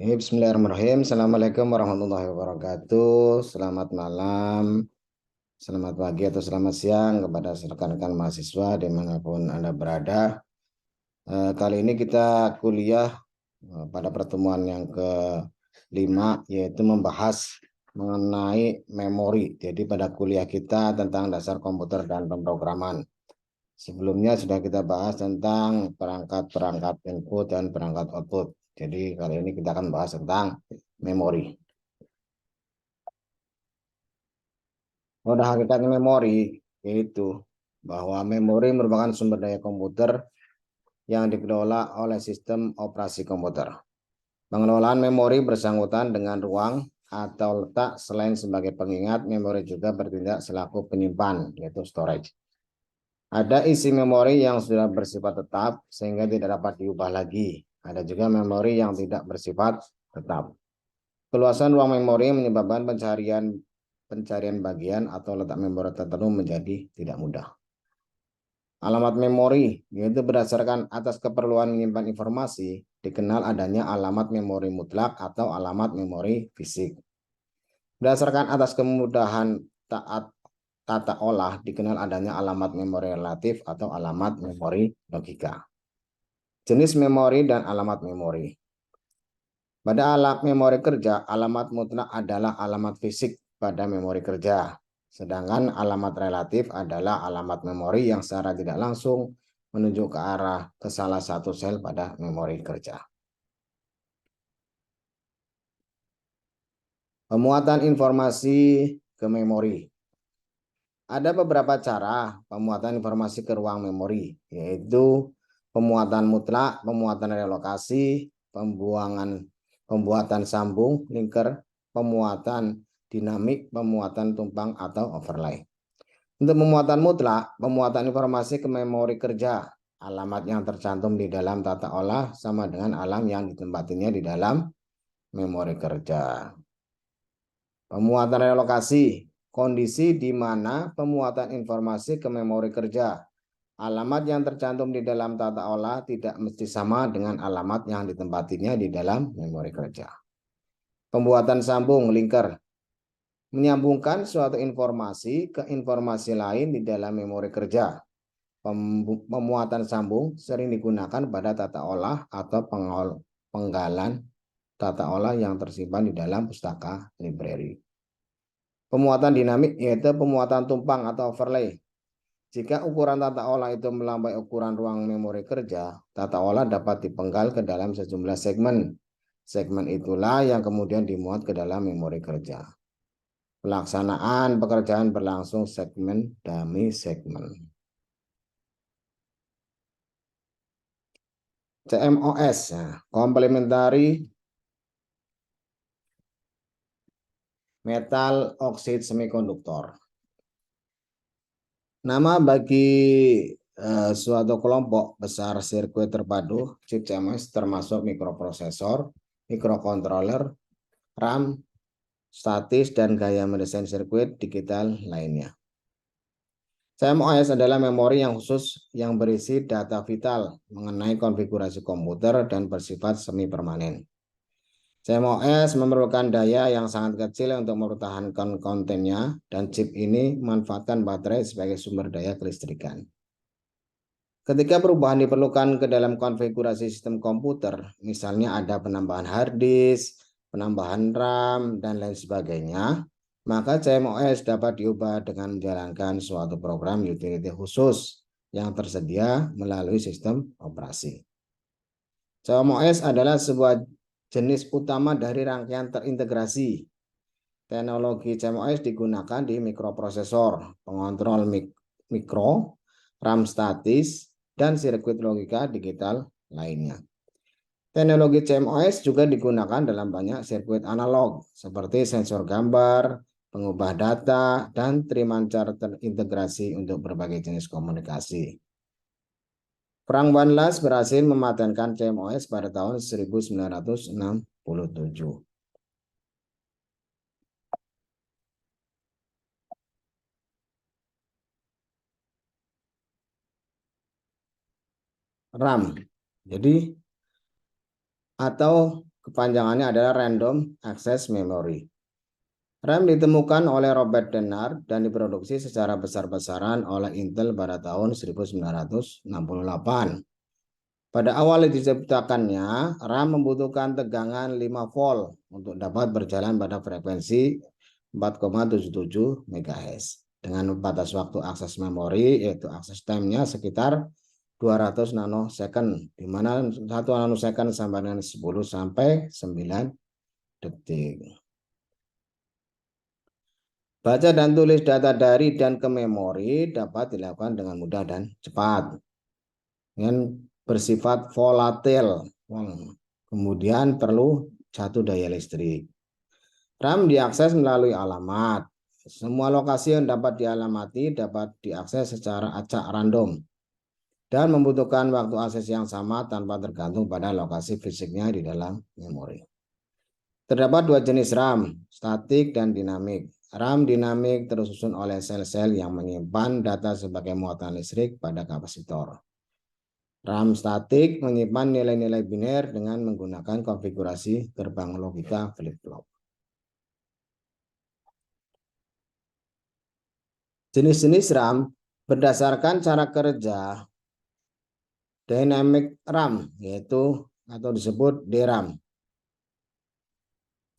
Bismillahirrahmanirrahim. Assalamualaikum warahmatullahi wabarakatuh. Selamat malam, selamat pagi atau selamat siang kepada rekan-rekan mahasiswa dimanapun Anda berada. Kali ini kita kuliah pada pertemuan yang kelima, yaitu membahas mengenai memori. Jadi pada kuliah kita tentang dasar komputer dan pemrograman. Sebelumnya sudah kita bahas tentang perangkat-perangkat input dan perangkat output. Jadi kali ini kita akan bahas tentang memori. Pada hakikatnya memori yaitu bahwa memori merupakan sumber daya komputer yang dikelola oleh sistem operasi komputer. Pengelolaan memori bersangkutan dengan ruang atau letak. Selain sebagai pengingat, memori juga bertindak selaku penyimpan, yaitu storage. Ada isi memori yang sudah bersifat tetap sehingga tidak dapat diubah lagi. Ada juga memori yang tidak bersifat tetap. Keluasan ruang memori menyebabkan pencarian bagian atau letak memori tertentu menjadi tidak mudah. Alamat memori, yaitu berdasarkan atas keperluan menyimpan informasi, dikenal adanya alamat memori mutlak atau alamat memori fisik. Berdasarkan atas kemudahan tata olah, dikenal adanya alamat memori relatif atau alamat memori logika. Jenis memori dan alamat memori. Pada alat memori kerja, alamat mutlak adalah alamat fisik pada memori kerja. Sedangkan alamat relatif adalah alamat memori yang secara tidak langsung menunjuk ke arah ke salah satu sel pada memori kerja. Pemuatan informasi ke memori. Ada beberapa cara pemuatan informasi ke ruang memori, yaitu pemuatan mutlak, pemuatan relokasi, pembuatan sambung, linker, pemuatan dinamik, pemuatan tumpang atau overlay. Untuk pemuatan mutlak, pemuatan informasi ke memori kerja, alamat yang tercantum di dalam tata olah sama dengan alam yang ditempatinya di dalam memori kerja. Pemuatan relokasi, kondisi di mana pemuatan informasi ke memori kerja. Alamat yang tercantum di dalam tata olah tidak mesti sama dengan alamat yang ditempatinya di dalam memori kerja. Pembuatan sambung, linker, menyambungkan suatu informasi ke informasi lain di dalam memori kerja. Pemuatan sambung sering digunakan pada tata olah atau penggalan tata olah yang tersimpan di dalam pustaka library. Pemuatan dinamik yaitu pemuatan tumpang atau overlay. Jika ukuran tata olah itu melampaui ukuran ruang memori kerja, tata olah dapat dipenggal ke dalam sejumlah segmen. Segmen itulah yang kemudian dimuat ke dalam memori kerja. Pelaksanaan pekerjaan berlangsung segmen demi segmen. CMOS, Complementary Metal Oxide Semiconductor. Nama bagi suatu kelompok besar sirkuit terpadu, chip CMOS termasuk mikroprosesor, mikrokontroler, RAM, statis, dan gaya mendesain sirkuit digital lainnya. CMOS adalah memori yang khusus yang berisi data vital mengenai konfigurasi komputer dan bersifat semi permanen. CMOS memerlukan daya yang sangat kecil untuk mempertahankan kontennya, dan chip ini memanfaatkan baterai sebagai sumber daya kelistrikan. Ketika perubahan diperlukan ke dalam konfigurasi sistem komputer, misalnya ada penambahan hard disk, penambahan RAM, dan lain sebagainya, maka CMOS dapat diubah dengan menjalankan suatu program utility khusus yang tersedia melalui sistem operasi. CMOS adalah sebuah jenis utama dari rangkaian terintegrasi. Teknologi CMOS digunakan di mikroprosesor, pengontrol mikro, RAM statis, dan sirkuit logika digital lainnya. Teknologi CMOS juga digunakan dalam banyak sirkuit analog, seperti sensor gambar, pengubah data, dan trimancar terintegrasi untuk berbagai jenis komunikasi. Frank Wanlas berhasil mematenkan CMOS pada tahun 1967. RAM. Jadi atau kepanjangannya adalah Random Access Memory. RAM ditemukan oleh Robert Dennard dan diproduksi secara besar-besaran oleh Intel pada tahun 1968. Pada awal diciptakannya, RAM membutuhkan tegangan 5 volt untuk dapat berjalan pada frekuensi 4,77 MHz. Dengan batas waktu akses memori, yaitu akses time-nya sekitar 200 nanosecond, di mana 1 nanosecond sama dengan 10 sampai 9 detik. Baca dan tulis data dari dan ke memori dapat dilakukan dengan mudah dan cepat. Dengan bersifat volatil. Kemudian perlu satu daya listrik. RAM diakses melalui alamat. Semua lokasi yang dapat dialamati dapat diakses secara acak random dan membutuhkan waktu akses yang sama tanpa tergantung pada lokasi fisiknya di dalam memori. Terdapat 2 jenis RAM, statik dan dinamik. RAM dinamik tersusun oleh sel-sel yang menyimpan data sebagai muatan listrik pada kapasitor. RAM statik menyimpan nilai-nilai biner dengan menggunakan konfigurasi gerbang logika flip-flop. Jenis-jenis RAM berdasarkan cara kerja dynamic RAM, yaitu atau disebut DRAM,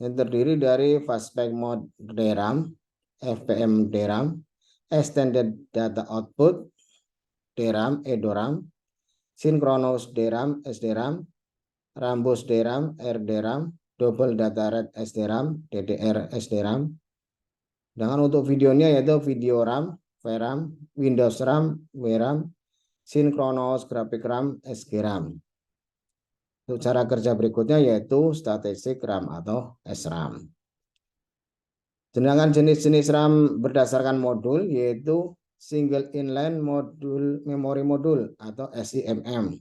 yang terdiri dari Fastback Mode DRAM, FPM DRAM, Extended Data Output DRAM, EDORAM, Synchronous DRAM, SDRAM, Rambus DRAM, RDRAM, Double Data Rate SDRAM, DDR SDRAM. Dengan untuk videonya yaitu Video RAM, VRAM, Windows RAM, WRAM, Synchronous Graphic RAM, SGRAM. Untuk cara kerja berikutnya yaitu Static RAM atau SRAM. Sedangkan jenis-jenis RAM berdasarkan modul yaitu Single Inline Module Memory Module atau SIMM.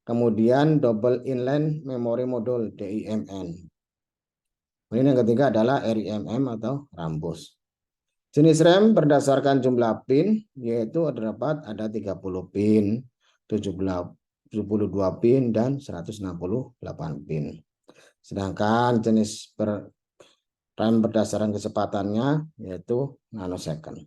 Kemudian Double Inline Memory Module DIMN. Kemudian yang ketiga adalah RIMM atau Rambus. Jenis RAM berdasarkan jumlah pin yaitu terdapat ada 30 pin, 72 pin dan 168 pin. Sedangkan jenis RAM berdasarkan kecepatannya yaitu nanosecond.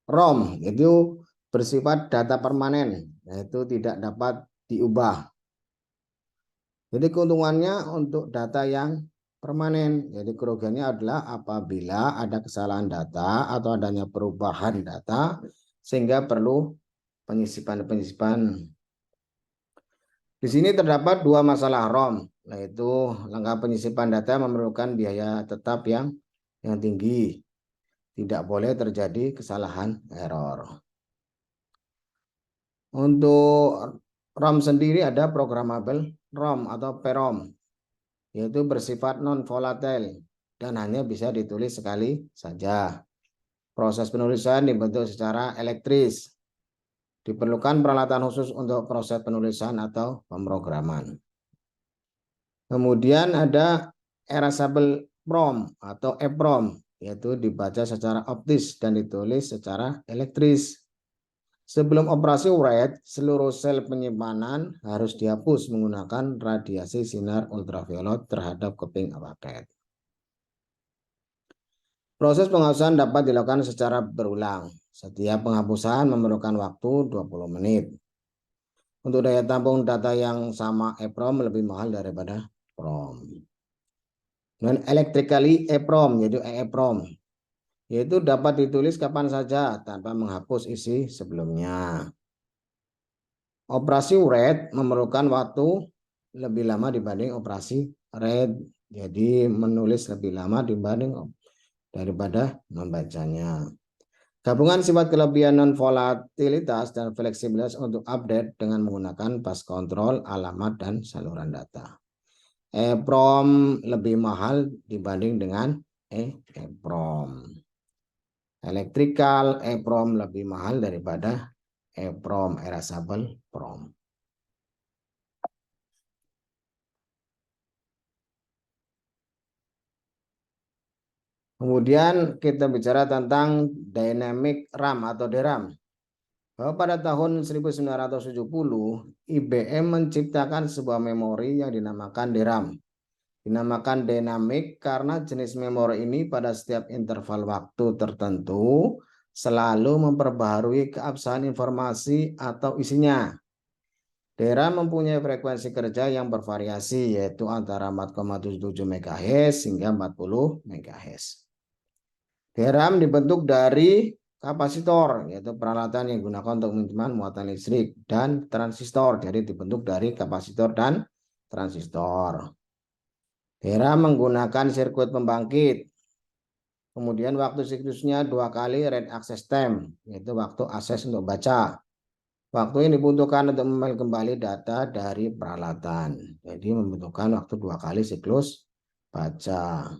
ROM itu bersifat data permanen, yaitu tidak dapat diubah. Jadi keuntungannya untuk data yang permanen. Jadi kerugiannya adalah apabila ada kesalahan data atau adanya perubahan data sehingga perlu penyisipan. Di sini terdapat 2 masalah ROM, yaitu langkah penyisipan data memerlukan biaya tetap yang tinggi. Tidak boleh terjadi kesalahan error. Untuk ROM sendiri ada programmable ROM atau PROM, yaitu bersifat non-volatile dan hanya bisa ditulis sekali saja. Proses penulisan dibentuk secara elektris. Diperlukan peralatan khusus untuk proses penulisan atau pemrograman. Kemudian ada erasable PROM atau EPROM, yaitu dibaca secara optis dan ditulis secara elektris. Sebelum operasi write, seluruh sel penyimpanan harus dihapus menggunakan radiasi sinar ultraviolet terhadap keping paket. Proses penghapusan dapat dilakukan secara berulang. Setiap penghapusan memerlukan waktu 20 menit. Untuk daya tampung data yang sama EPROM lebih mahal daripada PROM. Dan electrically EPROM, yaitu EEPROM, yaitu dapat ditulis kapan saja tanpa menghapus isi sebelumnya. Operasi read memerlukan waktu lebih lama dibanding operasi read. Jadi menulis lebih lama daripada membacanya. Gabungan sifat kelebihan non-volatilitas dan fleksibilitas untuk update dengan menggunakan bus control, alamat, dan saluran data. EPROM lebih mahal dibanding dengan EEPROM. Electrical EPROM lebih mahal daripada EPROM, erasable PROM. Kemudian kita bicara tentang dynamic RAM atau DRAM. Bahwa pada tahun 1970, IBM menciptakan sebuah memori yang dinamakan DRAM. Dinamakan dynamic karena jenis memori ini pada setiap interval waktu tertentu selalu memperbaharui keabsahan informasi atau isinya. DRAM mempunyai frekuensi kerja yang bervariasi, yaitu antara 4,77 MHz hingga 40 MHz. DRAM dibentuk dari kapasitor, yaitu peralatan yang digunakan untuk menyimpan muatan listrik, dan transistor, jadi dibentuk dari kapasitor dan transistor. DRAM menggunakan sirkuit pembangkit. Kemudian waktu siklusnya 2 kali read access time, yaitu waktu akses untuk baca. Waktu yang dibutuhkan untuk memilih kembali data dari peralatan. Jadi membutuhkan waktu 2 kali siklus baca.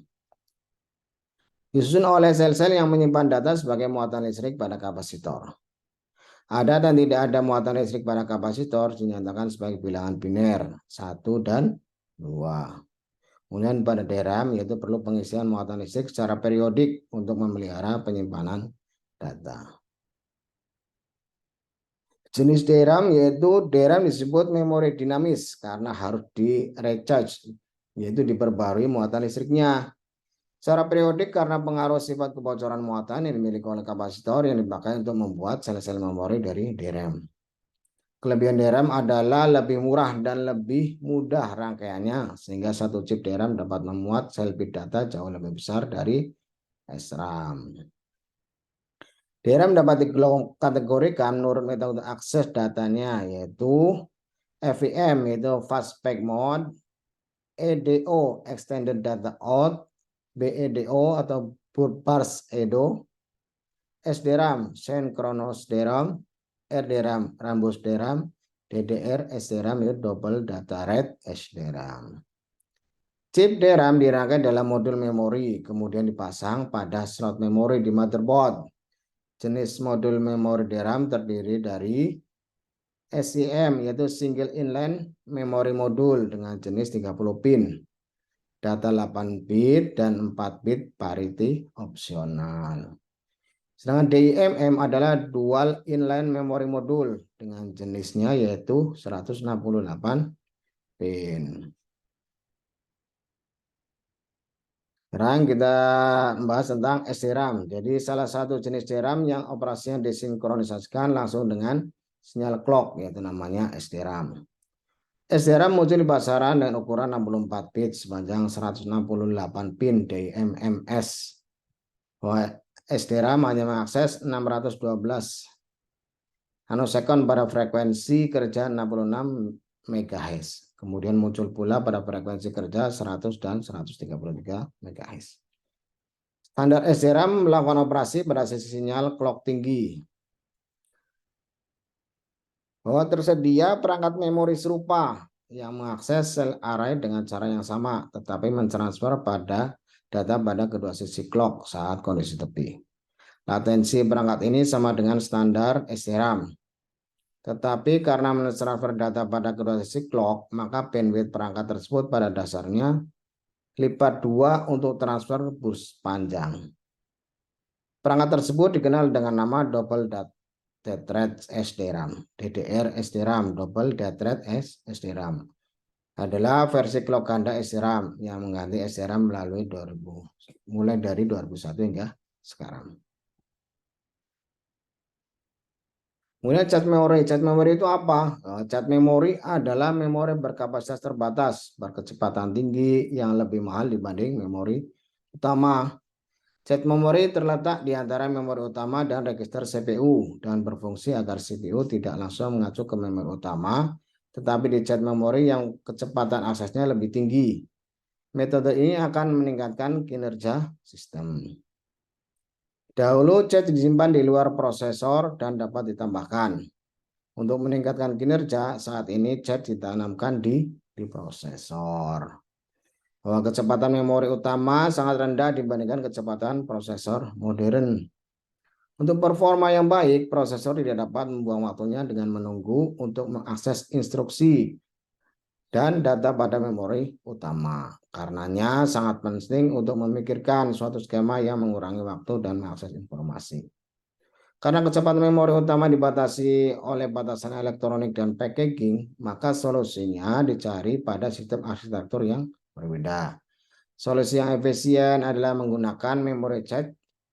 Disusun oleh sel-sel yang menyimpan data sebagai muatan listrik pada kapasitor. Ada dan tidak ada muatan listrik pada kapasitor dinyatakan sebagai bilangan biner 1 dan 2. Kemudian pada DRAM yaitu perlu pengisian muatan listrik secara periodik untuk memelihara penyimpanan data. Jenis DRAM yaitu DRAM disebut memori dinamis karena harus di recharge, yaitu diperbarui muatan listriknya secara periodik karena pengaruh sifat kebocoran muatan yang dimiliki oleh kapasitor yang dipakai untuk membuat sel-sel memori dari DRAM. Kelebihan DRAM adalah lebih murah dan lebih mudah rangkaiannya, sehingga satu chip DRAM dapat memuat sel bit data jauh lebih besar dari SRAM. DRAM dapat dikategorikan menurut metode akses datanya, yaitu FEM, yaitu Fast Pack Mode, EDO, Extended Data Out, BEDO atau Burst EDO, SDRAM, Synchronous DRAM, RDRAM, Rambus DRAM, DDR, SDRAM itu Double Data Rate SDRAM. Chip DRAM dirangkai dalam modul memori, kemudian dipasang pada slot memori di motherboard. Jenis modul memori DRAM terdiri dari SIM, yaitu Single Inline Memory Module dengan jenis 30 pin, data 8 bit dan 4 bit parity opsional. Sedangkan DIMM adalah Dual Inline Memory Module dengan jenisnya yaitu 168 pin. Sekarang kita membahas tentang SDRAM. Jadi salah satu jenis DRAM yang operasinya disinkronisasikan langsung dengan sinyal clock, yaitu namanya SDRAM. SDRAM muncul di pasaran dengan ukuran 64 bit sepanjang 168 pin DIMMS. SDRAM hanya mengakses 612 nanosekund pada frekuensi kerja 66 MHz. Kemudian muncul pula pada frekuensi kerja 100 dan 133 MHz. Standar SDRAM melakukan operasi pada sisi sinyal clock tinggi. Bahwa tersedia perangkat memori serupa yang mengakses sel array dengan cara yang sama, tetapi mentransfer data pada kedua sisi clock saat kondisi tepi. Latensi perangkat ini sama dengan standar SDRAM. Tetapi karena mentransfer data pada kedua sisi clock, maka bandwidth perangkat tersebut pada dasarnya lipat 2 untuk transfer bus panjang. Perangkat tersebut dikenal dengan nama Double Data Rate SDRAM, DDR SDRAM, Double Data Rate SDRAM. Adalah versi clock ganda SDRAM yang mengganti SDRAM mulai dari 2001 hingga sekarang. Kemudian cat memori. Cat memori itu apa? Cat memori adalah memori berkapasitas terbatas, berkecepatan tinggi yang lebih mahal dibanding memori utama. Cat memori terletak di antara memori utama dan register CPU dan berfungsi agar CPU tidak langsung mengacu ke memori utama, tetapi di cat memori yang kecepatan aksesnya lebih tinggi. Metode ini akan meningkatkan kinerja sistem. Dahulu cat disimpan di luar prosesor dan dapat ditambahkan. Untuk meningkatkan kinerja, saat ini cat ditanamkan di prosesor. Bahwa kecepatan memori utama sangat rendah dibandingkan kecepatan prosesor modern. Untuk performa yang baik, prosesor tidak dapat membuang waktunya dengan menunggu untuk mengakses instruksi dan data pada memori utama. Karenanya sangat penting untuk memikirkan suatu skema yang mengurangi waktu dan mengakses informasi. Karena kecepatan memori utama dibatasi oleh batasan elektronik dan packaging, maka solusinya dicari pada sistem arsitektur yang berbeda. Solusi yang efisien adalah menggunakan memori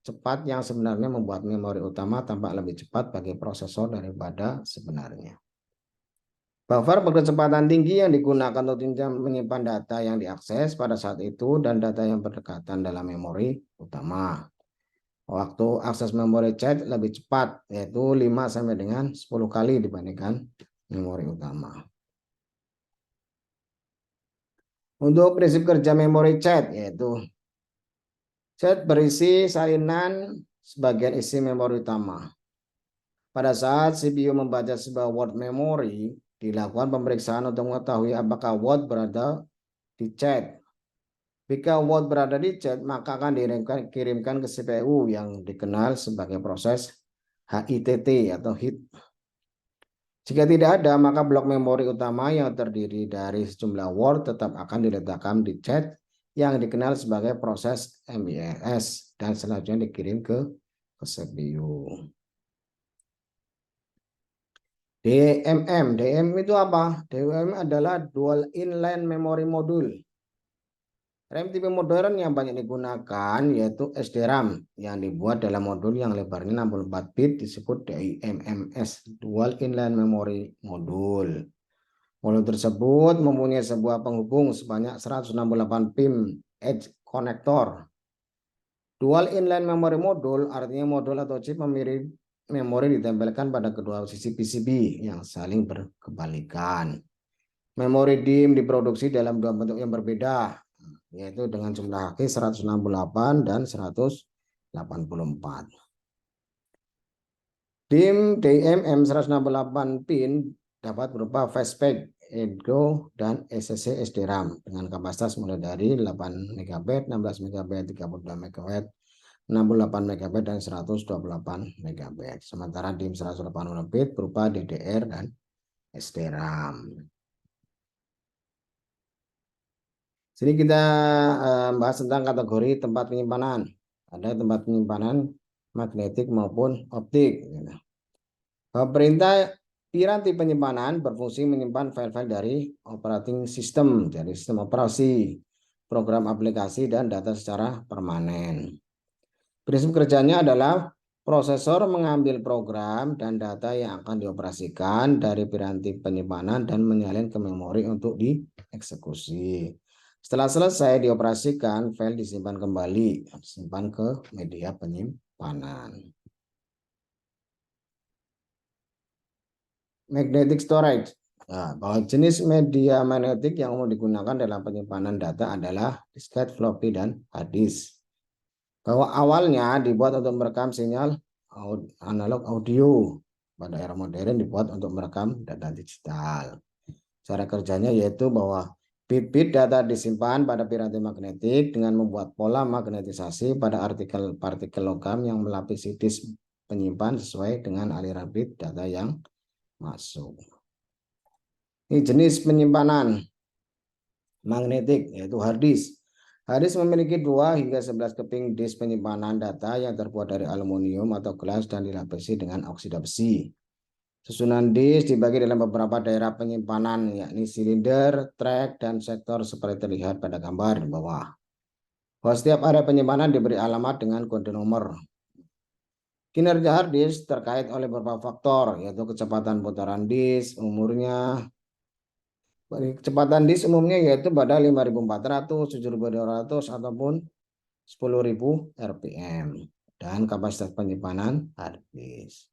cepat yang sebenarnya membuat memori utama tampak lebih cepat bagi prosesor daripada sebenarnya. Buffer berkecepatan tinggi yang digunakan untuk menyimpan data yang diakses pada saat itu dan data yang berdekatan dalam memori utama. Waktu akses memori cache lebih cepat, yaitu 5 sampai dengan 10 kali dibandingkan memori utama. Untuk prinsip kerja memori cache, yaitu cache berisi salinan sebagian isi memori utama. Pada saat CPU membaca sebuah word memory, dilakukan pemeriksaan untuk mengetahui apakah word berada di cache. Jika word berada di cache, maka akan dikirimkan ke CPU yang dikenal sebagai proses HITT atau hit. Jika tidak ada, maka blok memori utama yang terdiri dari sejumlah word tetap akan diletakkan di cache yang dikenal sebagai proses MIS dan selanjutnya dikirim ke CPU. DMM itu apa? DMM adalah Dual Inline Memory Module. RAM tipe modern yang banyak digunakan yaitu SDRAM yang dibuat dalam modul yang lebarnya 64 bit disebut DIMMS, Dual Inline Memory Module. Modul tersebut mempunyai sebuah penghubung sebanyak 168 pin edge connector. Dual Inline Memory Module artinya modul atau chip memori ditempelkan pada kedua sisi PCB yang saling berkebalikan. Memori DIMM diproduksi dalam dua bentuk yang berbeda, yaitu dengan jumlah kaki 168 dan 184. DIMM DIMM 168 pin dapat berupa fastpack, EDGO, dan SSC SDRAM dengan kapasitas mulai dari 8 MB, 16 MB, 32 MB, 68 MB, dan 128 MB. Sementara DIMM 180 bit berupa DDR dan SDRAM. Sini kita bahas tentang kategori tempat penyimpanan. Ada tempat penyimpanan magnetik maupun optik. Perintah piranti penyimpanan berfungsi menyimpan file-file dari operating system, dari sistem operasi, program aplikasi, dan data secara permanen. Prinsip kerjanya adalah prosesor mengambil program dan data yang akan dioperasikan dari piranti penyimpanan dan menyalin ke memori untuk dieksekusi. Setelah selesai dioperasikan, file disimpan kembali, disimpan ke media penyimpanan. Magnetic storage. Nah, bahwa jenis media magnetik yang umum digunakan dalam penyimpanan data adalah disket, floppy, dan hard disk. Bahwa awalnya dibuat untuk merekam sinyal analog audio, pada era modern dibuat untuk merekam data digital. Cara kerjanya yaitu bahwa bit-bit data disimpan pada piranti magnetik dengan membuat pola magnetisasi pada partikel logam yang melapisi disk penyimpan sesuai dengan aliran bit data yang masuk. Ini jenis penyimpanan magnetik yaitu hard disk. Hard disk memiliki 2 hingga 11 keping disk penyimpanan data yang terbuat dari aluminium atau gelas dan dilapisi dengan oksida besi. Susunan disk dibagi dalam beberapa daerah penyimpanan, yakni silinder, track, dan sektor seperti terlihat pada gambar di bawah. Bahwa setiap area penyimpanan diberi alamat dengan kode nomor. Kinerja hard disk terkait oleh beberapa faktor, yaitu kecepatan putaran disk, umurnya. Kecepatan disk umumnya yaitu pada 5.400, 7.200, ataupun 10.000 RPM. Dan kapasitas penyimpanan hard disk.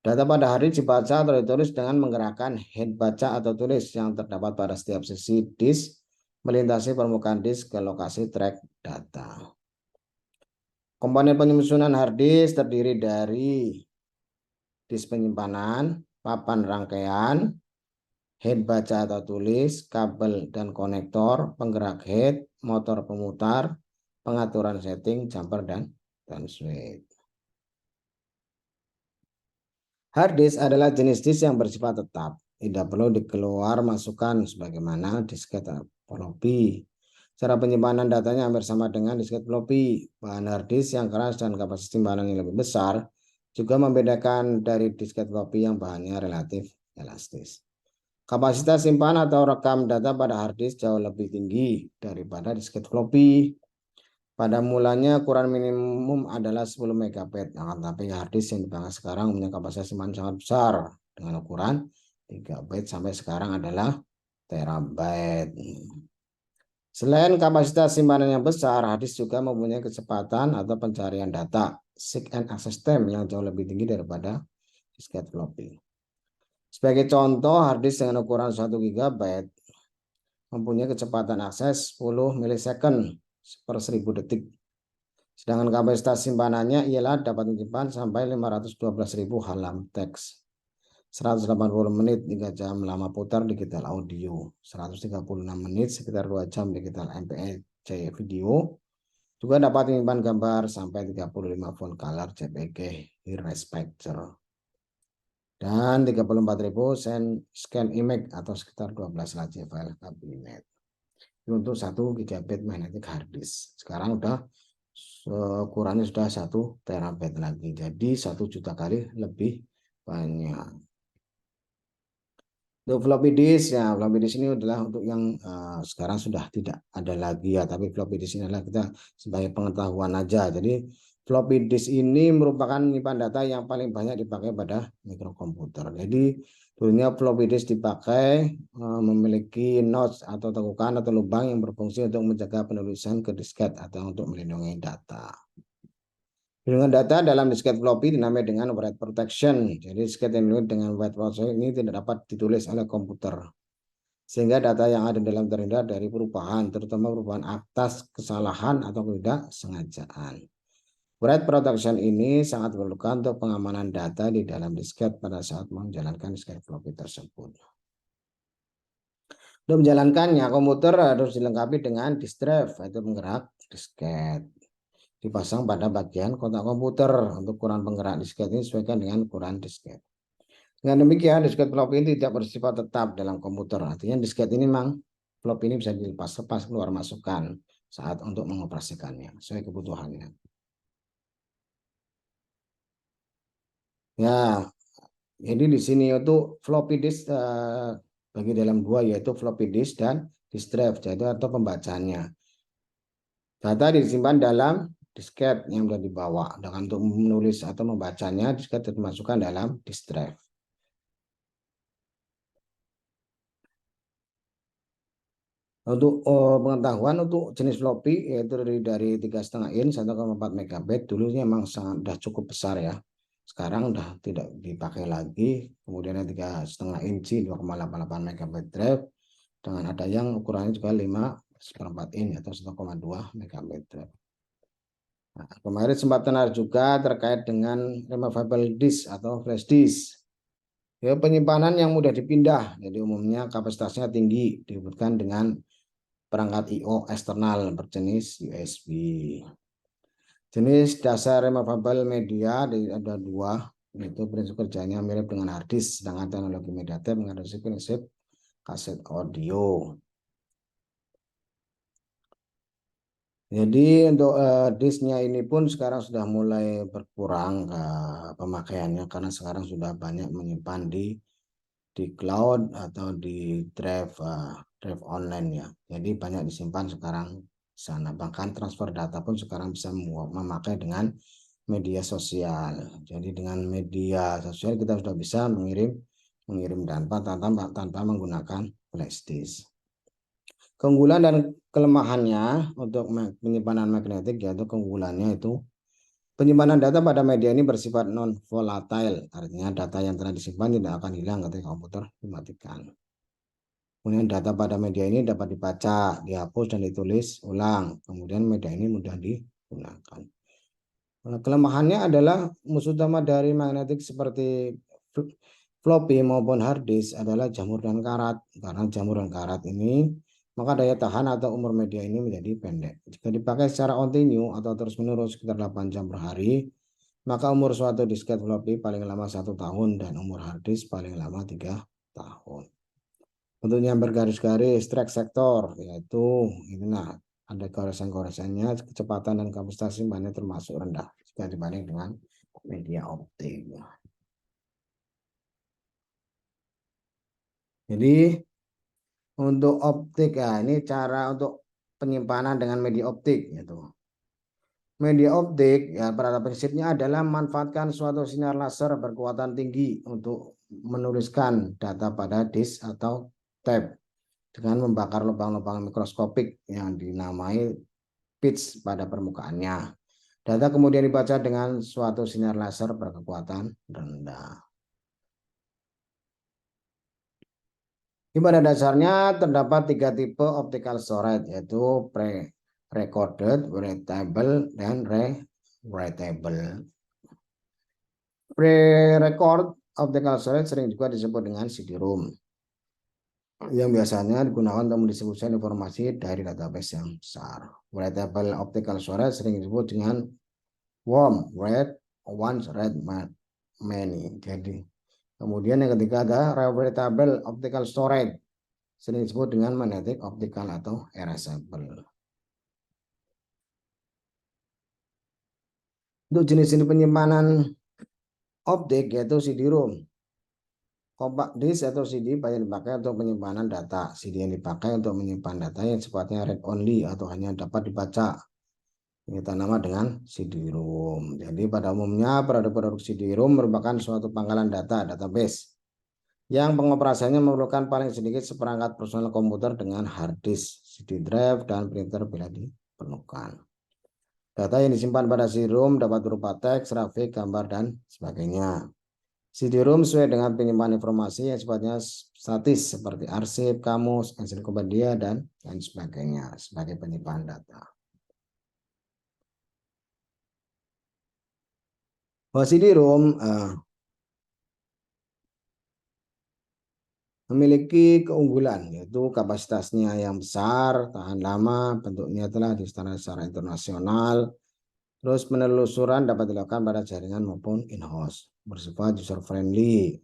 Data pada hard disk dibaca atau ditulis dengan menggerakkan head baca atau tulis yang terdapat pada setiap sisi disk melintasi permukaan disk ke lokasi track data. Komponen penyusunan hard disk terdiri dari disk penyimpanan, papan rangkaian, head baca atau tulis, kabel dan konektor, penggerak head, motor pemutar, pengaturan setting, jumper, dan switch. Hard disk adalah jenis disk yang bersifat tetap, tidak perlu dikeluar masukkan sebagaimana disket floppy. Cara penyimpanan datanya hampir sama dengan disket floppy. Bahan hard disk yang keras dan kapasitas simpanan yang lebih besar juga membedakan dari disket floppy yang bahannya relatif elastis. Kapasitas simpan atau rekam data pada hard disk jauh lebih tinggi daripada disket floppy. Pada mulanya ukuran minimum adalah 10 MB, tapi hard disk yang dipakai sekarang punya kapasitas simpanan sangat besar dengan ukuran 3 byte sampai sekarang adalah terabyte. Selain kapasitas simpanan yang besar, hard disk juga mempunyai kecepatan atau pencarian data seek and access time yang jauh lebih tinggi daripada disket floppy. Sebagai contoh, hard disk dengan ukuran 1 GB mempunyai kecepatan akses 10 milisecond per 1000 detik. Sedangkan kapasitas simpanannya ialah dapat menyimpan sampai 512.000 halaman teks. 180 menit 3 jam lama putar digital audio, 136 menit sekitar 2 jam digital MPEG video, juga dapat menyimpan gambar sampai 35 full color JPG high res picture, dan 34.000 scan image atau sekitar 12 laci file kabinet. Untuk 1 GB magnetic hard disk. Sekarang udah ukurannya sudah 1 terabyte lagi, jadi 1 juta kali lebih banyak. Untuk floppy disk, ya floppy disk ini adalah untuk yang sekarang sudah tidak ada lagi ya, tapi floppy disk ini adalah kita sebagai pengetahuan aja. Jadi floppy disk ini merupakan penyimpan data yang paling banyak dipakai pada mikrokomputer. Jadi dulunya floppy disk dipakai memiliki notch atau tekukan atau lubang yang berfungsi untuk menjaga penulisan ke disket atau untuk melindungi data. Perlindungan data dalam disket floppy dinamai dengan write protection. Jadi disket yang dinulis dengan write protection ini tidak dapat ditulis oleh komputer, sehingga data yang ada dalam terhindar dari perubahan, terutama perubahan atas kesalahan atau ketidaksengajaan. Write protection ini sangat diperlukan untuk pengamanan data di dalam disket pada saat menjalankan disket floppy tersebut. Untuk menjalankannya, komputer harus dilengkapi dengan disk drive, yaitu penggerak disket. Dipasang pada bagian kotak komputer. Untuk ukuran penggerak disket ini sesuaikan dengan ukuran disket. Dengan demikian, disket floppy ini tidak bersifat tetap dalam komputer. Artinya disket ini memang floppy ini bisa dilepas-lepas keluar masukkan saat untuk mengoperasikannya sesuai kebutuhannya. Ya, jadi di sini itu floppy disk bagi dalam dua, yaitu floppy disk dan disk drive, jadi atau pembacanya. Data disimpan dalam disket yang sudah dibawa. Dan untuk menulis atau membacanya, disket dimasukkan dalam disk drive. Untuk pengetahuan untuk jenis floppy yaitu dari 3,5 inch 1,4 MB dulunya memang sudah cukup besar ya. Sekarang udah tidak dipakai lagi. Kemudian 3,5 inci 2,88 MB drive dengan ada yang ukurannya juga 5/4 inch atau 1,2 MB drive. Nah, kemarin sempat tenar juga terkait dengan removable disk atau flash disk. Ya, penyimpanan yang mudah dipindah, jadi umumnya kapasitasnya tinggi, dibutuhkan dengan perangkat I/O eksternal berjenis USB. Jenis dasar removable media ada dua, yaitu prinsip kerjanya mirip dengan hard disk, sedangkan teknologi MediaTek mengadopsi prinsip kaset audio. Jadi untuk disknya ini pun sekarang sudah mulai berkurang pemakaiannya karena sekarang sudah banyak menyimpan di cloud atau di drive online ya. Jadi banyak disimpan sekarang sana. Bahkan transfer data pun sekarang bisa memakai dengan media sosial. Jadi dengan media sosial kita sudah bisa mengirim data tanpa menggunakan flash disk. Keunggulan dan kelemahannya untuk penyimpanan magnetik, yaitu keunggulannya itu penyimpanan data pada media ini bersifat non-volatile, artinya data yang telah disimpan tidak akan hilang ketika komputer dimatikan. Kemudian data pada media ini dapat dibaca, dihapus, dan ditulis ulang. Kemudian media ini mudah digunakan. Kelemahannya adalah musuh utama dari magnetik seperti floppy maupun hard disk adalah jamur dan karat. Karena jamur dan karat ini, maka daya tahan atau umur media ini menjadi pendek. Jika dipakai secara kontinu atau terus-menerus sekitar 8 jam per hari, maka umur suatu disket floppy paling lama 1 tahun dan umur hard disk paling lama 3 tahun. Bentuknya bergaris-garis, track sektor, yaitu ini ada goresan-goresannya, kecepatan dan kapasitas simpannya termasuk rendah jika dibanding dengan media optik. Jadi untuk optik ya, ini cara untuk penyimpanan dengan media optik yaitu. Media optik ya pada prinsipnya adalah memanfaatkan suatu sinar laser berkekuatan tinggi untuk menuliskan data pada disk atau tab dengan membakar lubang-lubang mikroskopik yang dinamai pitch pada permukaannya. Data kemudian dibaca dengan suatu sinar laser berkekuatan rendah. Pada dasarnya terdapat 3 tipe optical storage, yaitu pre-recorded, readable, dan rewritable. Pre-record optical storage sering juga disebut dengan CD-ROM, yang biasanya digunakan untuk mendistribusikan informasi dari database yang besar. Writable optical storage sering disebut dengan WOM, read once, read many. Jadi kemudian yang ketiga ada rewritable optical storage, sering disebut dengan magnetic optical atau erasable. Untuk jenis-jenis penyimpanan optik yaitu CD-ROM. Compact disk atau CD banyak dipakai untuk penyimpanan data. CD yang dipakai untuk menyimpan data yang sifatnya read only atau hanya dapat dibaca. Kita nama dengan CD-ROM. Jadi pada umumnya produk-produk CD-ROM merupakan suatu pangkalan data, database, yang pengoperasiannya memerlukan paling sedikit seperangkat personal komputer dengan hard disk, CD drive, dan printer bila diperlukan. Data yang disimpan pada CD-ROM dapat berupa teks, grafik, gambar, dan sebagainya. CD-ROM sesuai dengan penyimpanan informasi yang sifatnya statis seperti arsip, kamus, ensiklopedia, dan lain sebagainya sebagai penyimpanan data. CD-ROM memiliki keunggulan, yaitu kapasitasnya yang besar, tahan lama, bentuknya telah disetarakan secara internasional, terus penelusuran dapat dilakukan pada jaringan maupun in-house, bersifat user friendly.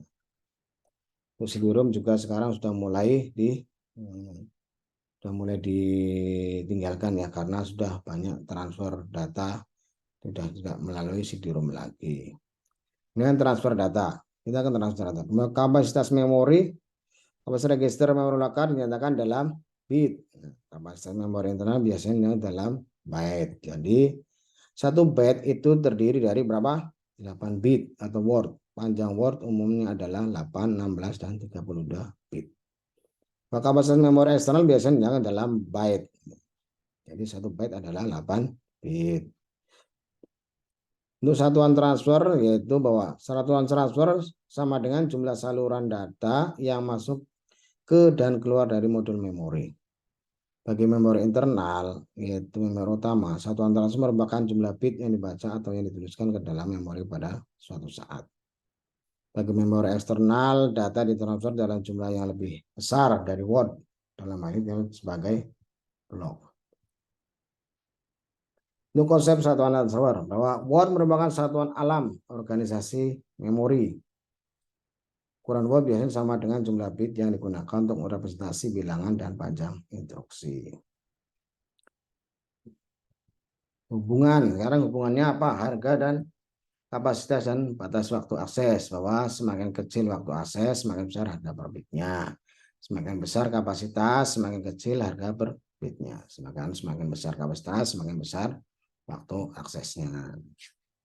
CD-ROM juga sekarang sudah mulai ditinggalkan ya, karena sudah banyak transfer data, sudah tidak melalui CD-ROM lagi. Dengan transfer data, kita akan transfer data. Kapasitas memori, kapasitas register memori lokal dinyatakan dalam bit. Kapasitas memori internal biasanya dalam byte. Jadi 1 byte itu terdiri dari berapa? 8 bit atau word. Panjang word umumnya adalah 8, 16, dan 32 bit. Kapasitas memori eksternal biasanya dalam byte. Jadi 1 byte adalah 8 bit. Untuk satuan transfer, yaitu bahwa satuan transfer sama dengan jumlah saluran data yang masuk ke dan keluar dari modul memori. Bagi memori internal, yaitu memori utama, satuan transfer merupakan jumlah bit yang dibaca atau yang dituliskan ke dalam memori pada suatu saat. Bagi memori eksternal, data ditransfer dalam jumlah yang lebih besar dari word, dalam hal ini sebagai blok. Untuk konsep satuan transfer, bahwa word merupakan satuan alam organisasi memori. Ukuran word biasanya sama dengan jumlah bit yang digunakan untuk merepresentasi bilangan dan panjang instruksi. Sekarang hubungannya apa? Harga dan kapasitas dan batas waktu akses. Bahwa semakin kecil waktu akses, semakin besar harga per bitnya. Semakin besar kapasitas, semakin kecil harga per bitnya. Semakin besar kapasitas, semakin besar waktu aksesnya.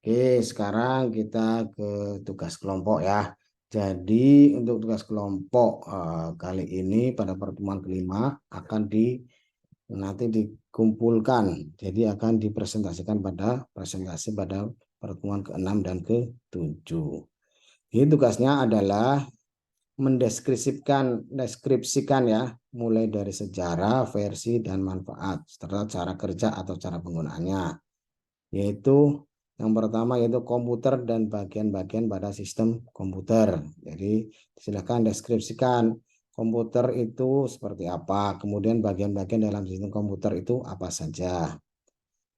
Oke, sekarang kita ke tugas kelompok ya. Jadi untuk tugas kelompok kali ini pada pertemuan kelima akan nanti dikumpulkan, jadi akan dipresentasikan pada pertemuan ke-6 dan ke-7. Ini tugasnya adalah deskripsikan ya, mulai dari sejarah, versi, dan manfaat serta cara kerja atau cara penggunaannya. Yaitu yang pertama yaitu komputer dan bagian-bagian pada sistem komputer. Jadi silakan deskripsikan komputer itu seperti apa, kemudian bagian-bagian dalam sistem komputer itu apa saja.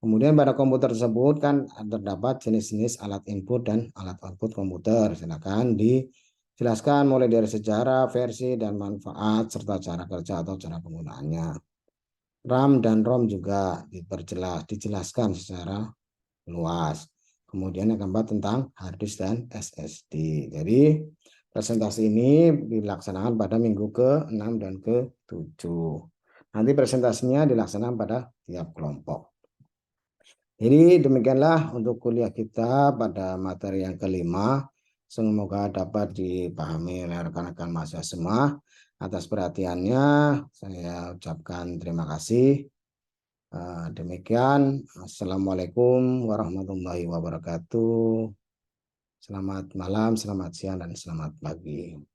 Kemudian pada komputer tersebut kan terdapat jenis-jenis alat input dan alat output komputer. Silakan Jelaskan mulai dari sejarah, versi, dan manfaat, serta cara kerja atau cara penggunaannya. RAM dan ROM juga dijelaskan secara luas. Kemudian yang keempat tentang hard disk dan SSD. Jadi presentasi ini dilaksanakan pada minggu ke-6 dan ke-7. Nanti presentasinya dilaksanakan pada tiap kelompok. Jadi demikianlah untuk kuliah kita pada materi yang kelima. Semoga dapat dipahami oleh rekan-rekan mahasiswa semua. Atas perhatiannya, saya ucapkan terima kasih. Demikian, Assalamualaikum warahmatullahi wabarakatuh. Selamat malam, selamat siang, dan selamat pagi.